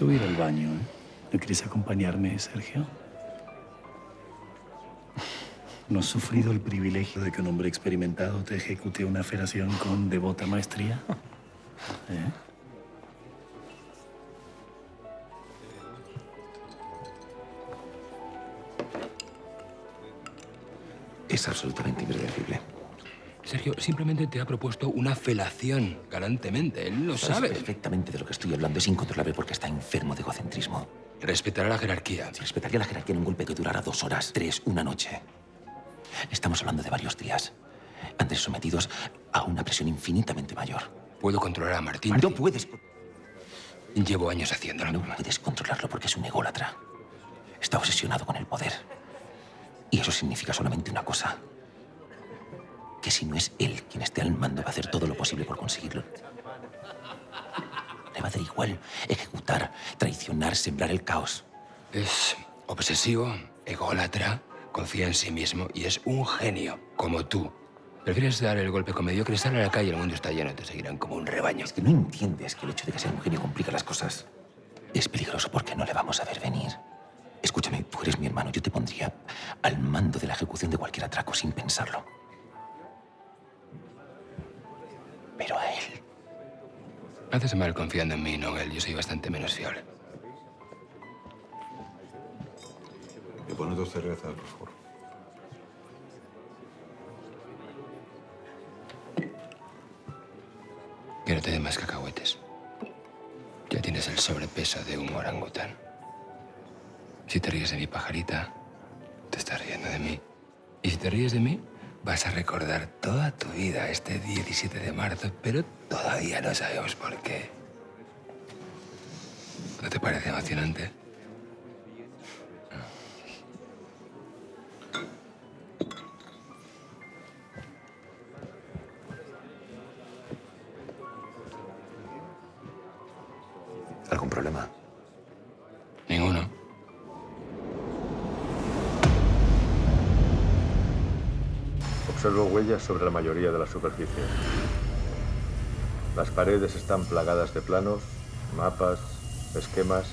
Yo voy a ir al baño, ¿eh? ¿No quieres acompañarme, Sergio? ¿No has sufrido el privilegio de que un hombre experimentado te ejecute una felación con devota maestría? ¿Eh? Es absolutamente impredecible. Sergio simplemente te ha propuesto una felación galantemente. Él lo Sabes sabe. perfectamente de lo que estoy hablando. Es incontrolable porque está enfermo de egocentrismo. Respetará la jerarquía. Se respetaría la jerarquía en un golpe que durara 2 horas, 3, una noche. Estamos hablando de varios días. Antes sometidos a una presión infinitamente mayor. Puedo controlar a Martín. No puedes... Llevo años haciéndolo. No puedes controlarlo porque es un ególatra. Está obsesionado con el poder. Y eso significa solamente una cosa. Que si no es él quien esté al mando, va a hacer todo lo posible por conseguirlo. Le va a dar igual ejecutar, traicionar, sembrar el caos. Es obsesivo, ególatra, confía en sí mismo y es un genio, como tú. Prefieres dar el golpe con mediocre, sal a la calle, el mundo está lleno, te seguirán como un rebaño. Es que no entiendes que el hecho de que sea un genio complica las cosas. Es peligroso porque no le vamos a ver venir. Escúchame, tú eres mi hermano. Yo te pondría al mando de la ejecución de cualquier atraco sin pensarlo. Pero a él... Haces mal confiando en mí, no en él. Yo soy bastante menos fiable. Me pone 2 cervezas, por favor. Que no te dé más cacahuetes. Ya tienes el sobrepeso de un orangután. Si te ríes de mi pajarita, te estás riendo de mí. Y si te ríes de mí, vas a recordar toda tu vida este 17 de marzo, pero todavía no sabemos por qué. ¿No te parece emocionante? ¿Algún problema? Ninguno. Observo huellas sobre la mayoría de la superficie. Las paredes están plagadas de planos, mapas, esquemas